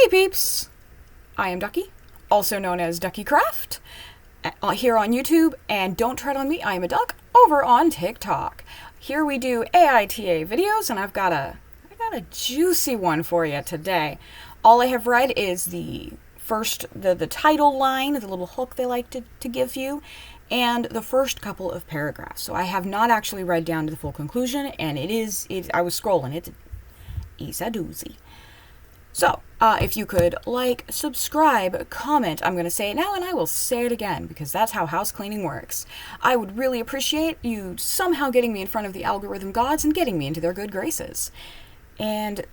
Hey peeps, I am Ducky, also known as Ducky Craft, here on YouTube, and don't tread on me, I am a duck, over on TikTok. Here we do AITA videos, and I got a juicy one for you today. All I have read is the title line, the little hook they like to give you, and the first couple of paragraphs. So I have not actually read down to the full conclusion, and I was scrolling, it's a doozy. So, if you could like, subscribe, comment, I'm going to say it now and I will say it again because that's how house cleaning works. I would really appreciate you somehow getting me in front of the algorithm gods and getting me into their good graces. And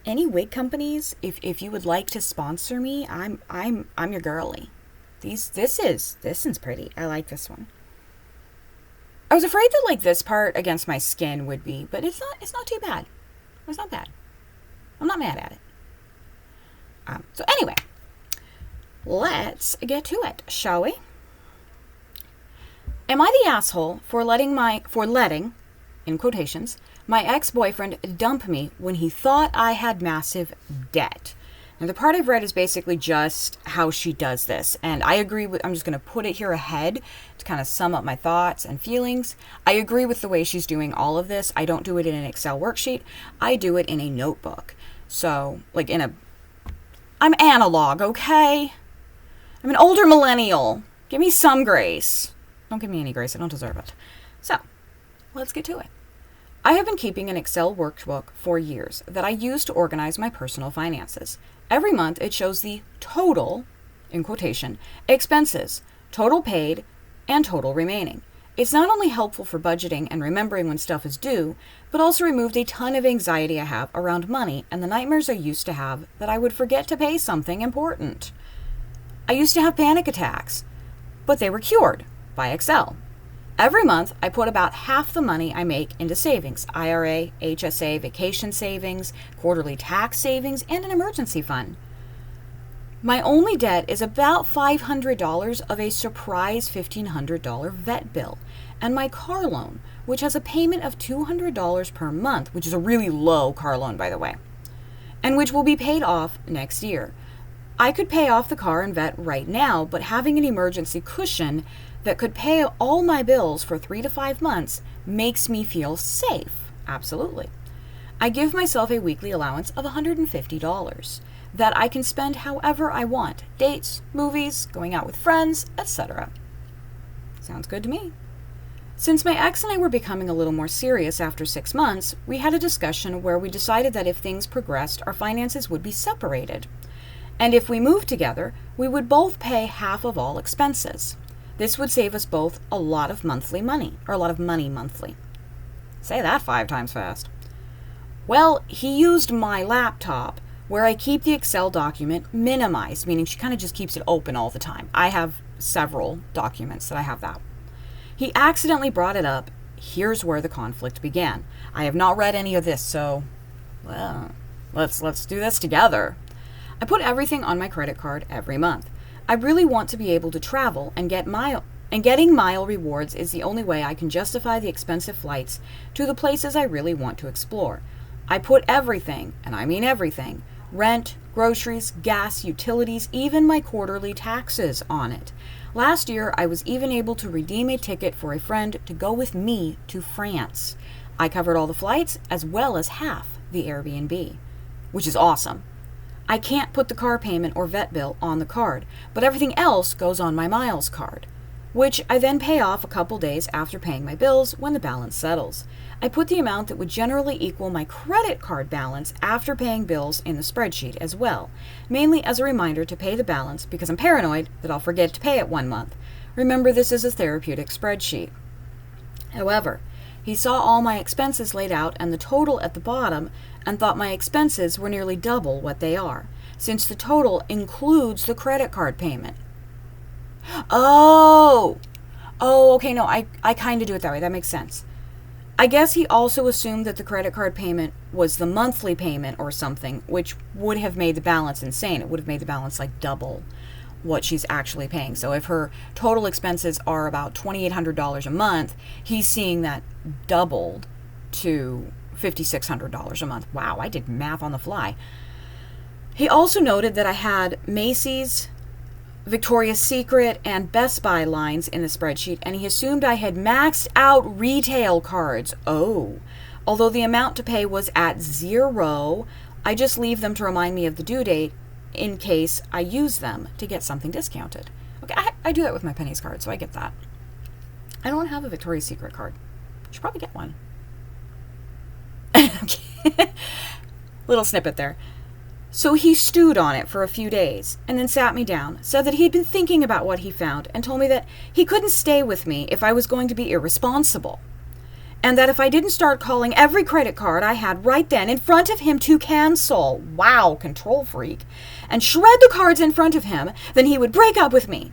any wig companies, if you would like to sponsor me, I'm your girly. This one's pretty. I like this one. I was afraid that like this part against my skin would be, but it's not too bad. It's not bad. I'm not mad at it. So anyway, let's get to it, shall we? Am I the asshole for letting, in quotations, my ex-boyfriend dump me when he thought I had massive debt? Now, the part I've read is basically just how she does this, and I agree with, I'm just going to put it here ahead to kind of sum up my thoughts and feelings. I agree with the way she's doing all of this. I don't do it in an Excel worksheet. I do it in a notebook. So, like I'm analog, okay? I'm an older millennial. Give me some grace. Don't give me any grace. I don't deserve it. So, let's get to it. I have been keeping an Excel workbook for years that I use to organize my personal finances. Every month, it shows the total, in quotation, expenses, total paid, and total remaining. It's not only helpful for budgeting and remembering when stuff is due, but also removed a ton of anxiety I have around money and the nightmares I used to have that I would forget to pay something important. I used to have panic attacks, but they were cured by Excel. Every month, I put about half the money I make into savings, IRA, HSA, vacation savings, quarterly tax savings, and an emergency fund. My only debt is about $500 of a surprise $1,500 vet bill, and my car loan, which has a payment of $200 per month, which is a really low car loan, by the way, and which will be paid off next year. I could pay off the car and vet right now, but having an emergency cushion that could pay all my bills for 3 to 5 months makes me feel safe. Absolutely. I give myself a weekly allowance of $150 that I can spend however I want. Dates, movies, going out with friends, etc. Sounds good to me. Since my ex and I were becoming a little more serious after 6 months, we had a discussion where we decided that if things progressed, our finances would be separated. And if we moved together, we would both pay half of all expenses. This would save us both a lot of money monthly. Say that 5 times fast. Well, he used my laptop where I keep the Excel document minimized, meaning she kind of just keeps it open all the time. I have several documents that I have that. He accidentally brought it up. Here's where the conflict began. I have not read any of this, so, well, let's do this together. I put everything on my credit card every month. I really want to be able to travel and getting mile rewards is the only way I can justify the expensive flights to the places I really want to explore. I put everything, and I mean everything, rent, groceries, gas, utilities, even my quarterly taxes on it. Last year, I was even able to redeem a ticket for a friend to go with me to France. I covered all the flights as well as half the Airbnb, which is awesome. I can't put the car payment or vet bill on the card, but everything else goes on my miles card, which I then pay off a couple days after paying my bills when the balance settles. I put the amount that would generally equal my credit card balance after paying bills in the spreadsheet as well, mainly as a reminder to pay the balance because I'm paranoid that I'll forget to pay it 1 month. Remember, this is a therapeutic spreadsheet. However, he saw all my expenses laid out and the total at the bottom and thought my expenses were nearly double what they are, since the total includes the credit card payment. Oh, okay, no, I kind of do it that way. That makes sense. I guess he also assumed that the credit card payment was the monthly payment or something, which would have made the balance insane. It would have made the balance like double what she's actually paying. So if her total expenses are about $2,800 a month, he's seeing that doubled to $5,600 a month. Wow, I did math on the fly. He also noted that I had Macy's, Victoria's Secret, and Best Buy lines in the spreadsheet, and he assumed I had maxed out retail cards. Oh, although the amount to pay was at 0, I just leave them to remind me of the due date in case I use them to get something discounted. Okay, I do that with my pennies card, so I get that. I don't have a Victoria's Secret card. I should probably get one. Little snippet there. So he stewed on it for a few days and then sat me down, said that he'd been thinking about what he found, and told me that he couldn't stay with me if I was going to be irresponsible. And that if I didn't start calling every credit card I had right then in front of him to cancel, wow, control freak, and shred the cards in front of him, then he would break up with me.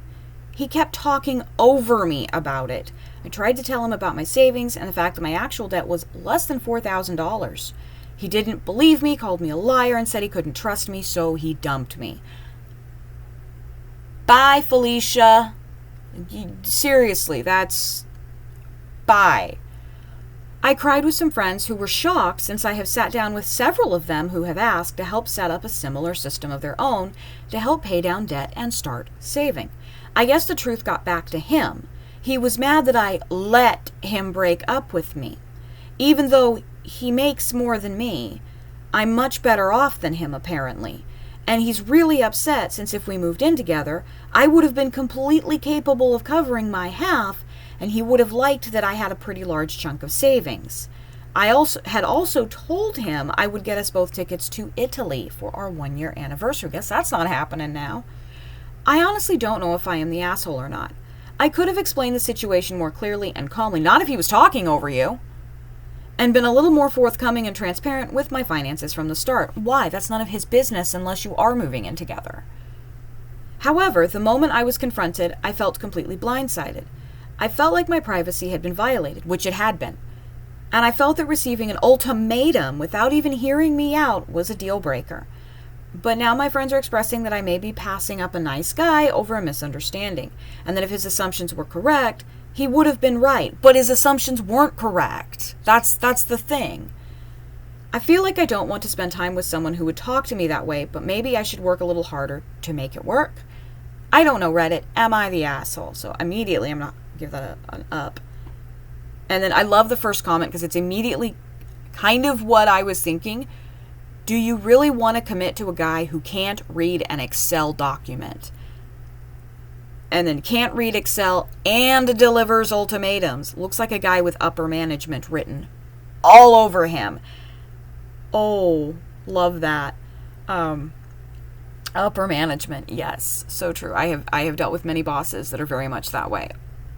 He kept talking over me about it. I tried to tell him about my savings and the fact that my actual debt was less than $4,000. He didn't believe me, called me a liar, and said he couldn't trust me, so he dumped me. Bye, Felicia. Seriously, that's... bye. I cried with some friends who were shocked, since I have sat down with several of them who have asked to help set up a similar system of their own to help pay down debt and start saving. I guess the truth got back to him. He was mad that I let him break up with me. Even though he makes more than me, I'm much better off than him, apparently. And he's really upset, since if we moved in together, I would have been completely capable of covering my half, and he would have liked that I had a pretty large chunk of savings. I had also told him I would get us both tickets to Italy for our 1-year anniversary. Guess that's not happening now. I honestly don't know if I am the asshole or not. I could have explained the situation more clearly and calmly, not if he was talking over you, and been a little more forthcoming and transparent with my finances from the start. Why? That's none of his business unless you are moving in together. However, the moment I was confronted, I felt completely blindsided. I felt like my privacy had been violated, which it had been. And I felt that receiving an ultimatum without even hearing me out was a deal breaker. But now my friends are expressing that I may be passing up a nice guy over a misunderstanding, and that if his assumptions were correct, he would have been right. But his assumptions weren't correct. That's the thing. I feel like I don't want to spend time with someone who would talk to me that way, but maybe I should work a little harder to make it work. I don't know, Reddit. Am I the asshole? So immediately I'm not give that an up. And then I love the first comment because it's immediately kind of what I was thinking. Do you really want to commit to a guy who can't read an Excel document? And then can't read Excel and delivers ultimatums. Looks like a guy with upper management written all over him. Oh, love that. Upper management, yes, so true. I have dealt with many bosses that are very much that way.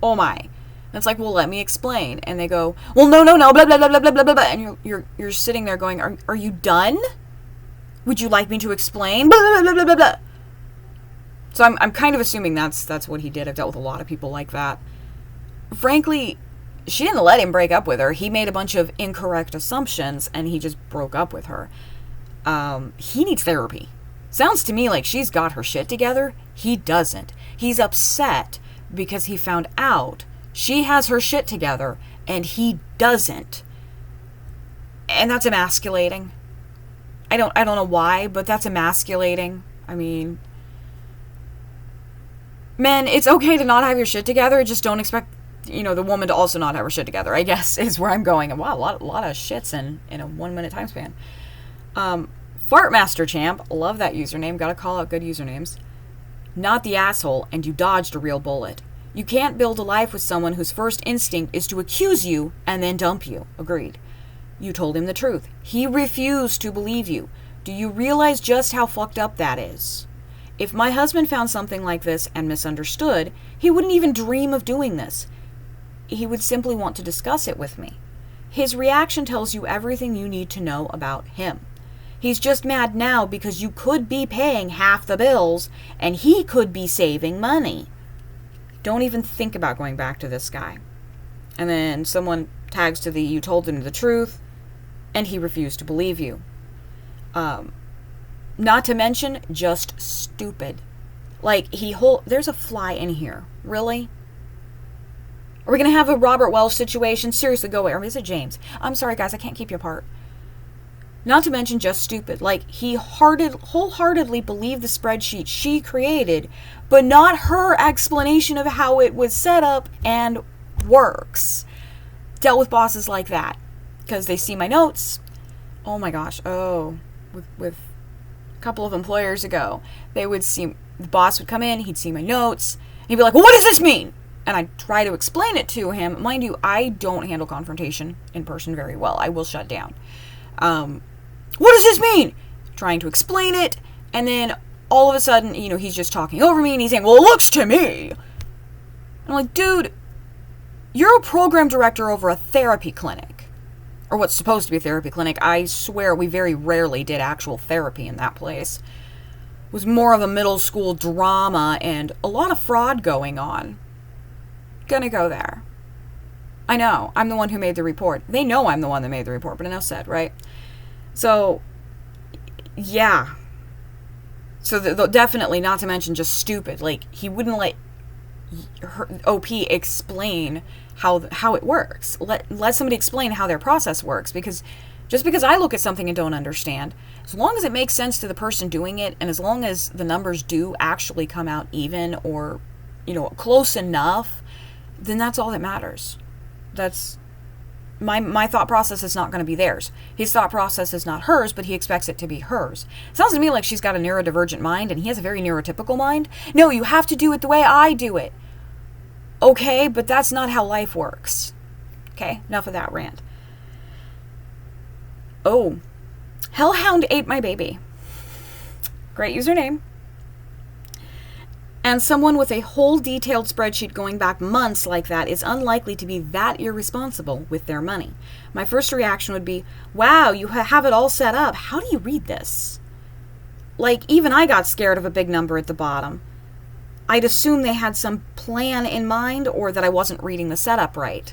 Oh my. And it's like, well, let me explain. And they go, well, no, blah, blah, blah, blah, blah, blah, blah. And you're sitting there going, are you done? Would you like me to explain? Blah, blah, blah, blah, blah, blah. So I'm kind of assuming that's what he did. I've dealt with a lot of people like that. Frankly, she didn't let him break up with her. He made a bunch of incorrect assumptions, and he just broke up with her. He needs therapy. Sounds to me like she's got her shit together. He doesn't. He's upset because he found out she has her shit together and he doesn't. And that's emasculating. I don't know why, but that's emasculating. I mean, men, it's okay to not have your shit together. Just don't expect, the woman to also not have her shit together, I guess, is where I'm going. And wow, a lot of shits in a 1 minute time span. Fartmaster Champ, love that username. Gotta call out good usernames. Not the asshole, and you dodged a real bullet. You can't build a life with someone whose first instinct is to accuse you and then dump you. Agreed. You told him the truth. He refused to believe you. Do you realize just how fucked up that is? If my husband found something like this and misunderstood, he wouldn't even dream of doing this. He would simply want to discuss it with me. His reaction tells you everything you need to know about him. He's just mad now because you could be paying half the bills and he could be saving money. Don't even think about going back to this guy. And then someone tags to you told him the truth and he refused to believe you. Not to mention, just stupid. Like, there's a fly in here. Really? Are we going to have a Robert Welsh situation? Seriously, go away. Or is it James? I'm sorry, guys. I can't keep you apart. Not to mention just stupid. Like, he wholeheartedly believed the spreadsheet she created, but not her explanation of how it was set up and works. Dealt with bosses like that. Because they see my notes. Oh my gosh. With a couple of employers ago, they would see, the boss would come in, he'd see my notes, and he'd be like, well, what does this mean? And I'd try to explain it to him. Mind you, I don't handle confrontation in person very well. I will shut down. What does this mean? Trying to explain it, and then all of a sudden, he's just talking over me, and he's saying, well, it looks to me. I'm like, dude, you're a program director over a therapy clinic. Or what's supposed to be a therapy clinic. I swear we very rarely did actual therapy in that place. It was more of a middle school drama and a lot of fraud going on. Gonna go there. I know, I'm the one who made the report. They know I'm the one that made the report, but enough said, right? So, yeah. So, definitely, not to mention just stupid. Like, he wouldn't let OP explain how it works. Let somebody explain how their process works, because just because I look at something and don't understand, as long as it makes sense to the person doing it, and as long as the numbers do actually come out even or, close enough, then that's all that matters. That's my thought process is not going to be theirs. His thought process is not hers, but he expects it to be hers. It sounds to me like she's got a neurodivergent mind and he has a very neurotypical mind. No, you have to do it the way I do it. Okay, but that's not how life works. Okay, enough of that rant. Oh, Hellhound ate my baby. Great username. And someone with a whole detailed spreadsheet going back months like that is unlikely to be that irresponsible with their money. My first reaction would be, wow, you have it all set up. How do you read this? Like, even I got scared of a big number at the bottom. I'd assume they had some plan in mind, or that I wasn't reading the setup right.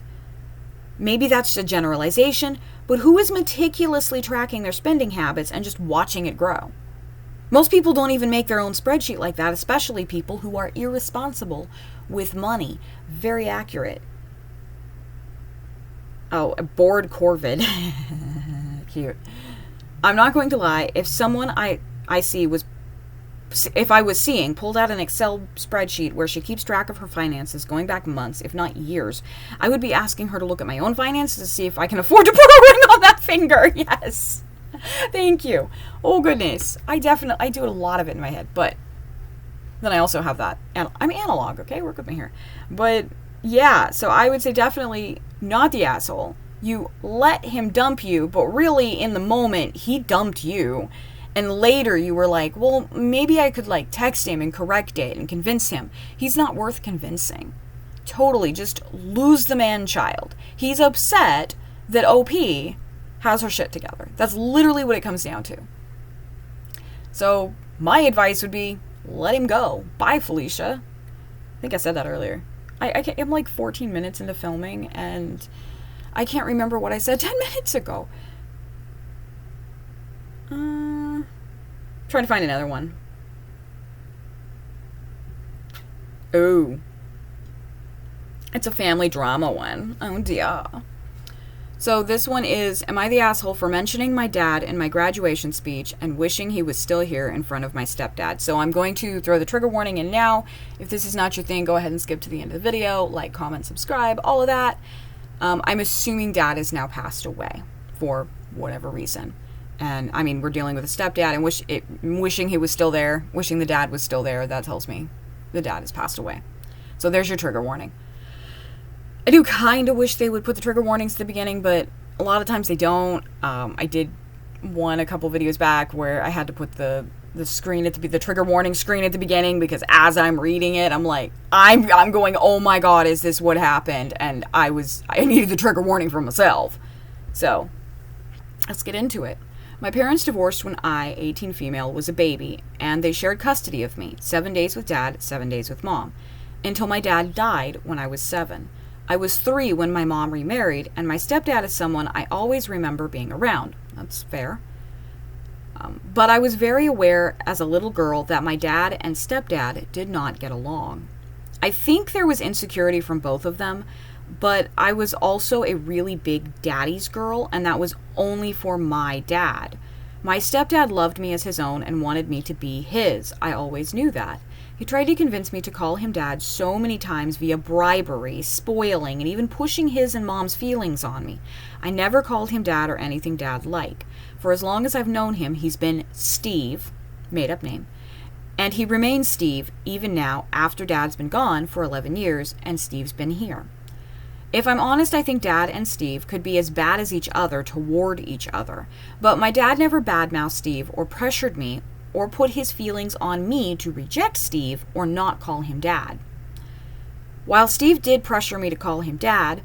Maybe that's a generalization, but who is meticulously tracking their spending habits and just watching it grow? Most people don't even make their own spreadsheet like that, especially people who are irresponsible with money. Very accurate. Oh, a bored Corvid. Cute. I'm not going to lie. If someone I see was, if I was seeing, pulled out an Excel spreadsheet where she keeps track of her finances going back months, if not years, I would be asking her to look at my own finances to see if I can afford to put a ring on that finger. Yes. Thank you. Oh, goodness. I do a lot of it in my head, but then I also have that. I'm analog, okay? Work with me here. But, yeah, so I would say definitely not the asshole. You let him dump you, but really, in the moment, he dumped you. And later, you were like, well, maybe I could, text him and correct it and convince him. He's not worth convincing. Totally, just lose the man-child. He's upset that OP has her shit together. That's literally what it comes down to. So my advice would be, let him go. Bye, Felicia. I think I said that earlier. I'm 14 minutes into filming, and I can't remember what I said 10 minutes ago. Trying to find another one. Oh. It's a family drama one. Oh dear. So this one is, am I the asshole for mentioning my dad in my graduation speech and wishing he was still here in front of my stepdad? So I'm going to throw the trigger warning in now. If this is not your thing, go ahead and skip to the end of the video. Like, comment, subscribe, all of that. I'm assuming dad is now passed away for whatever reason. And, I mean, we're dealing with a stepdad and wishing he was still there, wishing the dad was still there. That tells me the dad has passed away. So there's your trigger warning. I do kind of wish they would put the trigger warnings at the beginning, but a lot of times they don't. I did one a couple videos back where I had to put the screen the trigger warning screen at the beginning, because as I'm reading it, I'm like, I'm going, oh my god, is this what happened? And I needed the trigger warning for myself. So let's get into it. My parents divorced when I, 18 female, was a baby, and they shared custody of me, 7 days with dad, 7 days with mom, until my dad died when I was 7. I was 3 when my mom remarried, and my stepdad is someone I always remember being around. That's fair. But I was very aware as a little girl that my dad and stepdad did not get along. I think there was insecurity from both of them, But I was also a really big daddy's girl, and that was only for my dad. My stepdad loved me as his own and wanted me to be his. I always knew that. He tried to convince me to call him dad so many times via bribery, spoiling, and even pushing his and mom's feelings on me. I never called him dad or anything dad-like. For as long as I've known him, he's been Steve, made-up name, and he remains Steve even now after Dad's been gone for 11 years and Steve's been here. If I'm honest, I think Dad and Steve could be as bad as each other toward each other. But my dad never badmouthed Steve or pressured me or put his feelings on me to reject Steve or not call him Dad. While Steve did pressure me to call him Dad,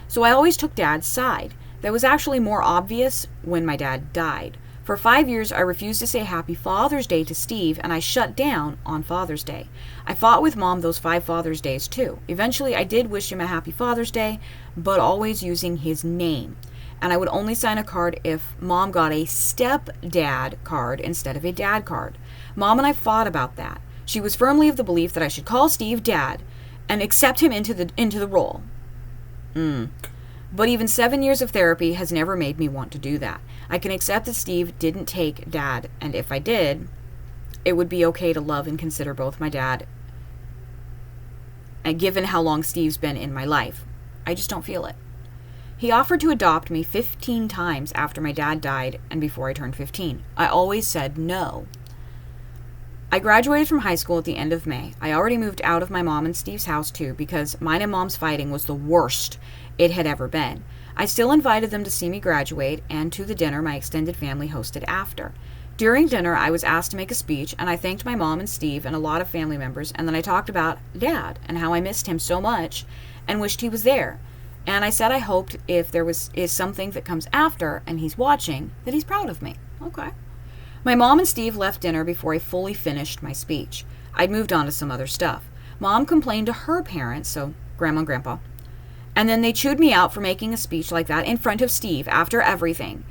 so I always took Dad's side. That was actually more obvious when my dad died. For 5 years, I refused to say Happy Father's Day to Steve, and I shut down on Father's Day. I fought with Mom those 5 Father's Days, too. Eventually, I did wish him a Happy Father's Day, but always using his name. And I would only sign a card if Mom got a stepdad card instead of a dad card. Mom and I fought about that. She was firmly of the belief that I should call Steve Dad and accept him into the role. But even 7 years of therapy has never made me want to do that. I can accept that Steve didn't take Dad, and if I did, it would be okay to love and consider both my dad, and given how long Steve's been in my life. I just don't feel it. He offered to adopt me 15 times after my dad died and before I turned 15. I always said no. I graduated from high school at the end of May. I already moved out of my mom and Steve's house too because mine and Mom's fighting was the worst it had ever been. I still invited them to see me graduate and to the dinner my extended family hosted after. During dinner, I was asked to make a speech, and I thanked my mom and Steve and a lot of family members, and then I talked about Dad and how I missed him so much and wished he was there. And I said I hoped if there is something that comes after and he's watching, that he's proud of me. Okay. My mom and Steve left dinner before I fully finished my speech. I'd moved on to some other stuff. Mom complained to her parents, so Grandma and Grandpa, and then they chewed me out for making a speech like that in front of Steve after everything.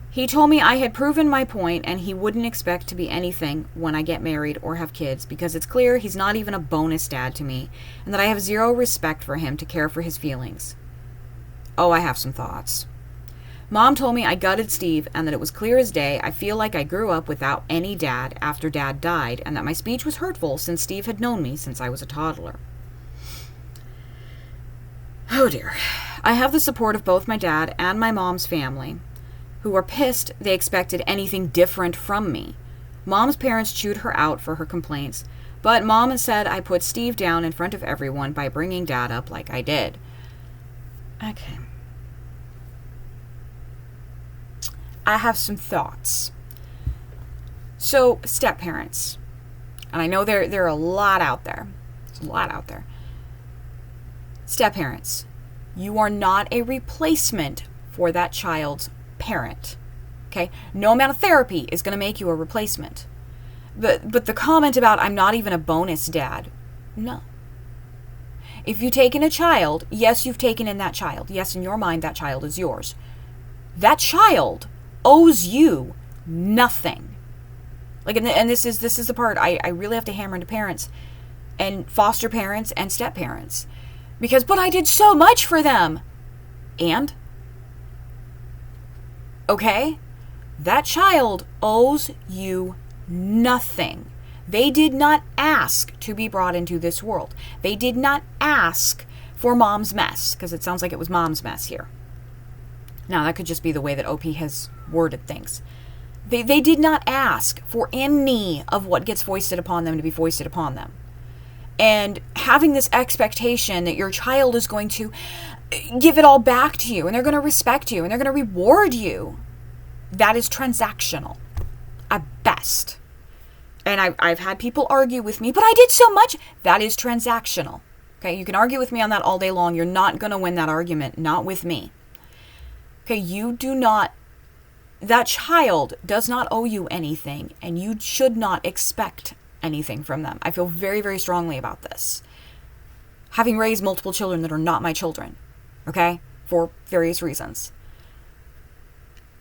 He told me I had proven my point and he wouldn't expect to be anything when I get married or have kids because it's clear he's not even a bonus dad to me and that I have zero respect for him to care for his feelings. Oh, I have some thoughts. Mom told me I gutted Steve and that it was clear as day I feel like I grew up without any dad after Dad died and that my speech was hurtful since Steve had known me since I was a toddler. Oh dear. I have the support of both my dad and my mom's family, who are pissed they expected anything different from me. Mom's parents chewed her out for her complaints, but Mom said I put Steve down in front of everyone by bringing Dad up like I did. Okay. I have some thoughts. So, step-parents. And I know there are a lot out there. There's a lot out there. Step-parents, you are not a replacement for that child's parent. Okay? No amount of therapy is going to make you a replacement. But the comment about I'm not even a bonus dad, no. If you've taken a child, yes, you've taken in that child. Yes, in your mind, that child is yours. That child owes you nothing. Like, and this is the part I really have to hammer into parents and foster parents and step parents. Because, but I did so much for them. And? Okay? That child owes you nothing. They did not ask to be brought into this world. They did not ask for Mom's mess, because it sounds like it was Mom's mess here. Now, that could just be the way that OP has worded things. They did not ask for any of what gets foisted upon them to be foisted upon them. And having this expectation that your child is going to give it all back to you and they're going to respect you and they're going to reward you, that is transactional at best. And I've had people argue with me, but I did so much. That is transactional. Okay, you can argue with me on that all day long. You're not going to win that argument, not with me. Okay, that child does not owe you anything and you should not expect anything from them. I feel very, very strongly about this. Having raised multiple children that are not my children, okay, for various reasons.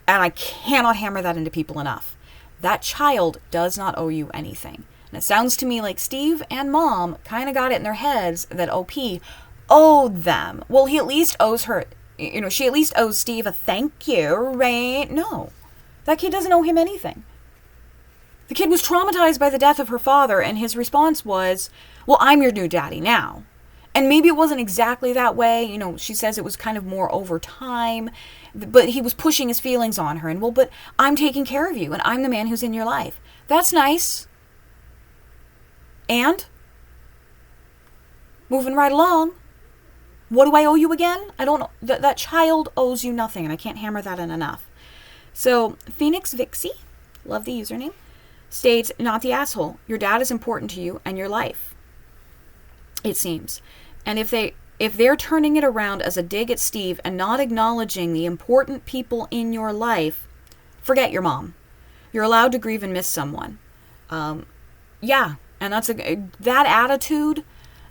And I cannot hammer that into people enough. That child does not owe you anything. And it sounds to me like Steve and Mom kind of got it in their heads that OP owed them. Well, he at least owes her, she at least owes Steve a thank you, right? No. That kid doesn't owe him anything. The kid was traumatized by the death of her father, and his response was, well, I'm your new daddy now. And maybe it wasn't exactly that way. She says it was kind of more over time, but he was pushing his feelings on her. And, well, but I'm taking care of you, and I'm the man who's in your life. That's nice. And moving right along, what do I owe you again? I don't know. That child owes you nothing, and I can't hammer that in enough. So Phoenix Vixie, love the username, states, not the asshole. Your dad is important to you and your life, it seems. And if they're turning it around as a dig at Steve and not acknowledging the important people in your life, forget your mom. You're allowed to grieve and miss someone. Yeah, and that's that attitude.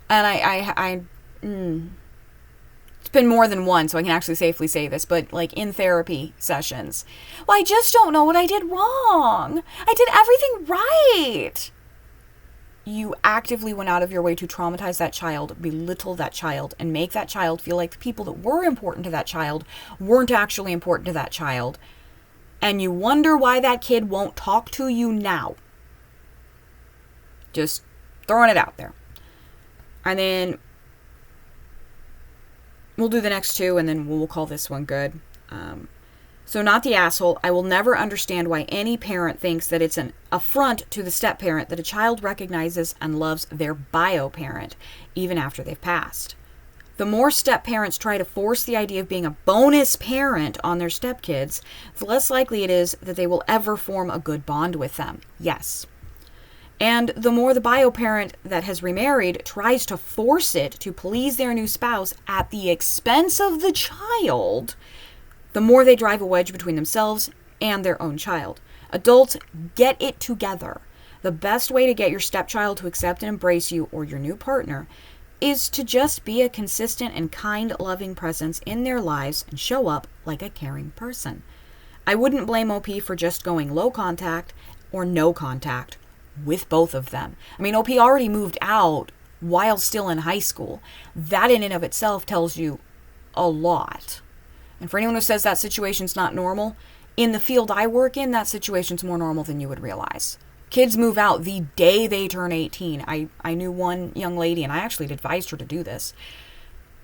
And it's been more than one, so I can actually safely say this, but like in therapy sessions, well, I just don't know what I did wrong. I did everything right. You actively went out of your way to traumatize that child, belittle that child, and make that child feel like the people that were important to that child weren't actually important to that child. And you wonder why that kid won't talk to you now. Just throwing it out there. And then we'll do the next two, and then we'll call this one good. So not the asshole. I will never understand why any parent thinks that it's an affront to the step-parent that a child recognizes and loves their bio-parent, even after they've passed. The more step-parents try to force the idea of being a bonus parent on their stepkids, the less likely it is that they will ever form a good bond with them. Yes. And the more the bio-parent that has remarried tries to force it to please their new spouse at the expense of the child, the more they drive a wedge between themselves and their own child. Adults, get it together. The best way to get your stepchild to accept and embrace you or your new partner is to just be a consistent and kind, loving presence in their lives and show up like a caring person. I wouldn't blame OP for just going low contact or no contact with both of them. I mean, OP already moved out while still in high school. That in and of itself tells you a lot. And for anyone who says that situation's not normal, in the field I work in, that situation's more normal than you would realize. Kids move out the day they turn 18. I knew one young lady, and I actually advised her to do this.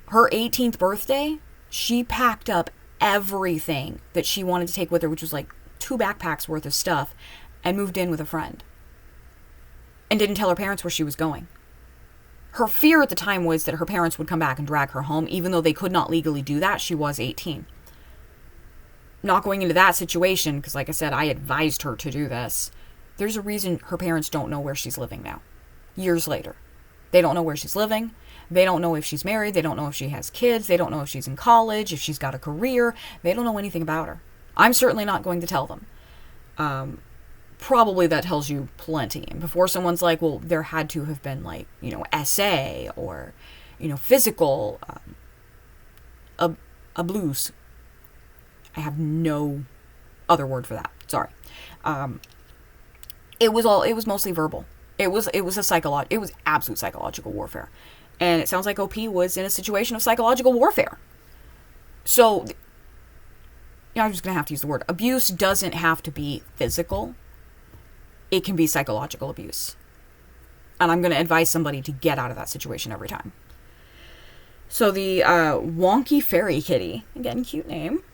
Her 18th birthday, she packed up everything that she wanted to take with her, which was like 2 backpacks worth of stuff, and moved in with a friend. And didn't tell her parents where she was going. Her fear at the time was that her parents would come back and drag her home, even though they could not legally do that. She was 18. Not going into that situation, because like I said, I advised her to do this. There's a reason her parents don't know where she's living now. Years later. They don't know where she's living. They don't know if she's married. They don't know if she has kids. They don't know if she's in college, if she's got a career. They don't know anything about her. I'm certainly not going to tell them. Probably that tells you plenty. And before someone's like, well, there had to have been like, essay or, physical abuse. I have no other word for that. Sorry. It was mostly verbal. It was absolute psychological warfare. And it sounds like OP was in a situation of psychological warfare. So, I'm just going to have to use the word. Abuse doesn't have to be physical. It can be psychological abuse. And I'm going to advise somebody to get out of that situation every time. So the Wonky Fairy Kitty, again, cute name.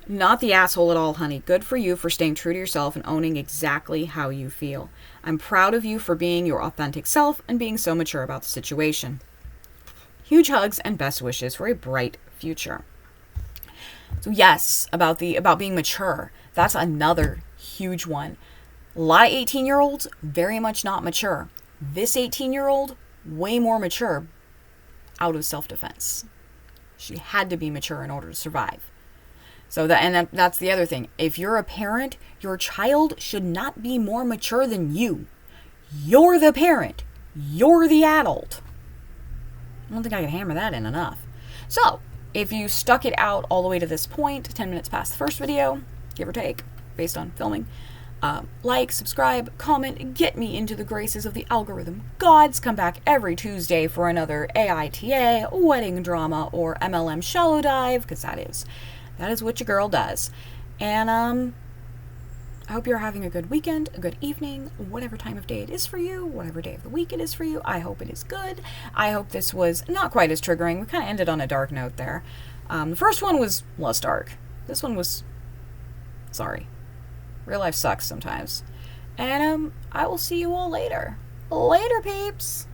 Not the asshole at all, honey. Good for you for staying true to yourself and owning exactly how you feel. I'm proud of you for being your authentic self and being so mature about the situation. Huge hugs and best wishes for a bright future. So yes, about being mature. That's another huge one. A lot of 18-year-olds, very much not mature. This 18-year-old, way more mature, out of self-defense. She had to be mature in order to survive. So that's the other thing. If you're a parent, your child should not be more mature than you. You're the parent. You're the adult. I don't think I can hammer that in enough. So, if you stuck it out all the way to this point, 10 minutes past the first video, give or take, based on filming, Like, subscribe, comment, get me into the graces of the algorithm gods. Come back every Tuesday for another AITA, wedding drama, or MLM shallow dive, because that is what your girl does. And I hope you're having a good weekend, a good evening, whatever time of day it is for you, whatever day of the week it is for you. I hope it is good. I hope this was not quite as triggering. We kind of ended on a dark note there. The first one was less dark. This one was... sorry. Real life sucks sometimes. And I will see you all later. Later, peeps!